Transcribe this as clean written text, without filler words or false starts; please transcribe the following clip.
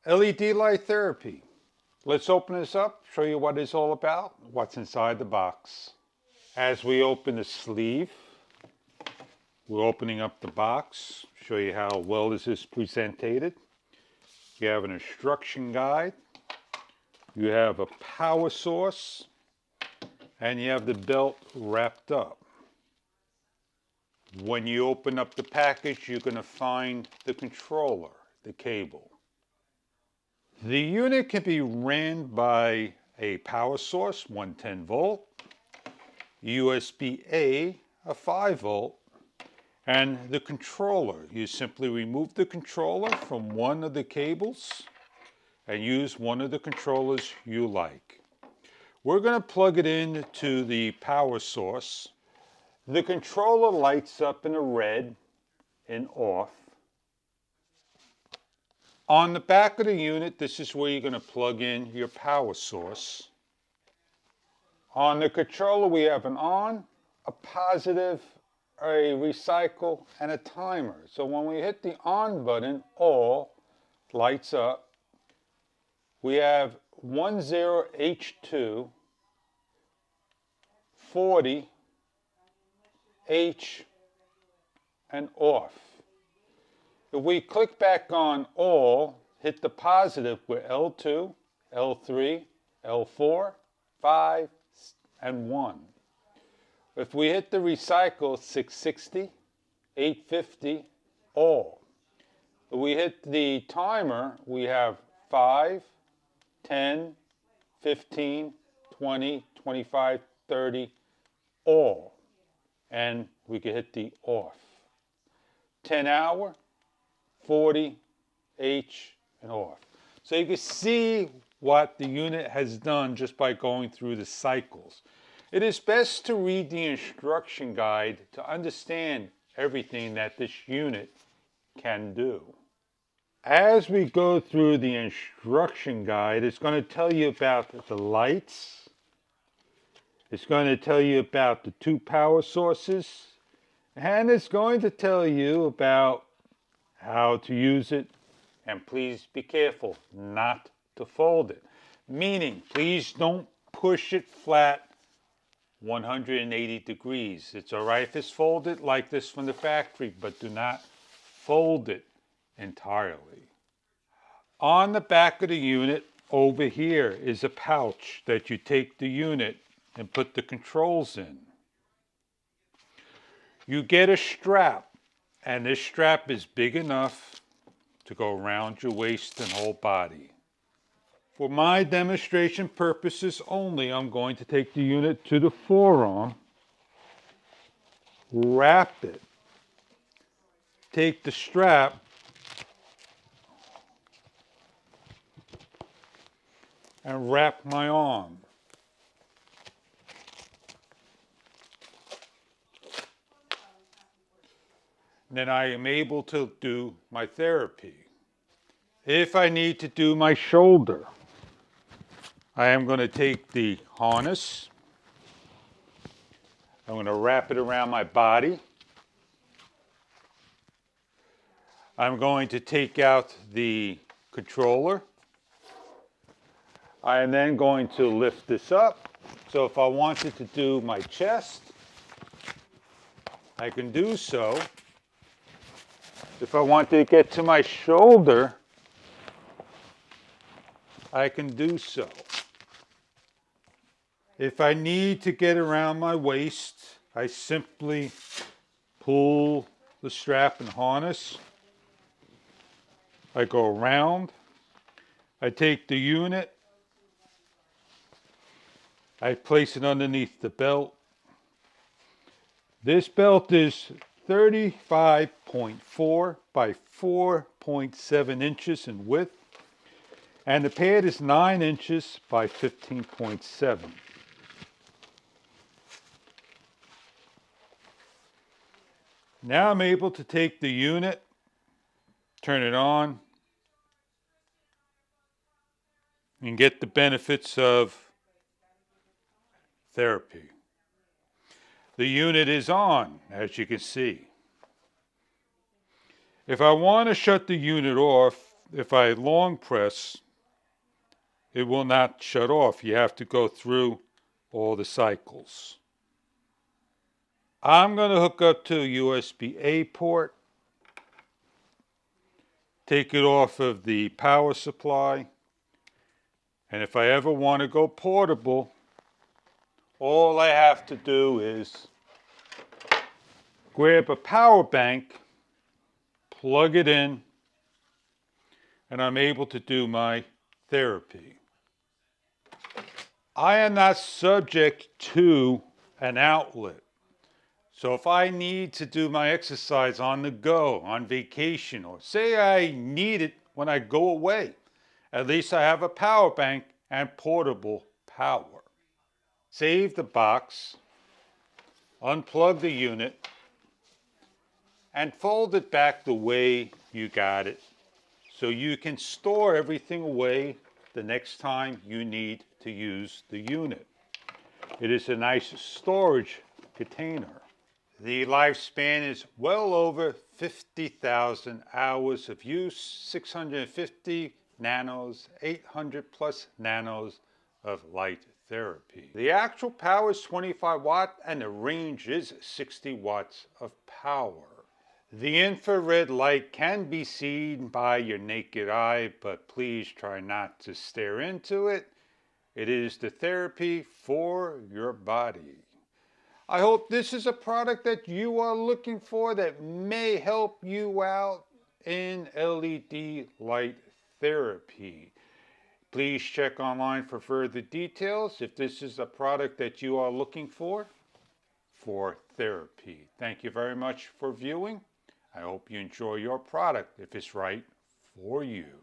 LED light therapy. Let's open this up, show you what it's all about, what's inside the box. As we open the sleeve, we're opening up the box, show you how well this is presented. You have an instruction guide, you have a power source, and you have the belt wrapped up. When you open up the package, you're going to find the controller, the cable. The unit can be ran by a power source, 110 volt, USB-A, a 5 volt, and the controller. You simply remove the controller from one of the cables and use one of the controllers you like. We're going to plug it into the power source. The controller lights up in a red and off. On the back of the unit, this is where you're going to plug in your power source. On the controller, we have an on, a positive, a recycle, and a timer. So when we hit the on button, all lights up. We have 10H2, 40, H, and off. If we click back on all, hit the positive, we're L2, L3, L4, 5, and 1. If we hit the recycle, 660, 850, all. If we hit the timer, we have 5, 10, 15, 20, 25, 30, all. And we can hit the off. 10 hour, 40, H, and off. So you can see what the unit has done just by going through the cycles. It is best to read the instruction guide to understand everything that this unit can do. As we go through the instruction guide, it's going to tell you about the lights. It's going to tell you about the two power sources. And it's going to tell you about how to use it. And please be careful not to fold it. Meaning, please don't push it flat 180 degrees. It's all right if it's folded like this from the factory, but do not fold it entirely. On the back of the unit, over here is a pouch that you take the unit and put the controls in. You get a strap, and this strap is big enough to go around your waist and whole body. For my demonstration purposes only, I'm going to take the unit to the forearm, wrap it, take the strap, and wrap my arm. Then I am able to do my therapy. If I need to do my shoulder, I am going to take the harness, I'm going to wrap it around my body. I'm going to take out the controller. I am then going to lift this up. So if I wanted to do my chest, I can do so. If I want to get to my shoulder, I can do so. If I need to get around my waist, I simply pull the strap and harness. I go around. I take the unit. I place it underneath the belt. This belt is 35.4 by 4.7 inches in width, and the pad is 9 inches by 15.7. Now I'm able to take the unit, turn it on, and get the benefits of therapy. The unit is on, as you can see. If I want to shut the unit off, if I long press, it will not shut off. You have to go through all the cycles. I'm going to hook up to a USB-A port, take it off of the power supply, and if I ever want to go portable, all I have to do is grab a power bank, plug it in, and I'm able to do my therapy. I am not subject to an outlet. So if I need to do my exercise on the go, on vacation, or say I need it when I go away, at least I have a power bank and portable power. Save the box, unplug the unit, and fold it back the way you got it so you can store everything away the next time you need to use the unit. It is a nice storage container. The lifespan is well over 50,000 hours of use, 650 nanos, 800 plus nanos of light therapy. The actual power is 25 watt and the range is 60 watts of power. The infrared light can be seen by your naked eye, but please try not to stare into it. It is the therapy for your body. I hope this is a product that you are looking for that may help you out in LED light therapy. Please check online for further details if this is a product that you are looking for therapy. Thank you very much for viewing. I hope you enjoy your product if it's right for you.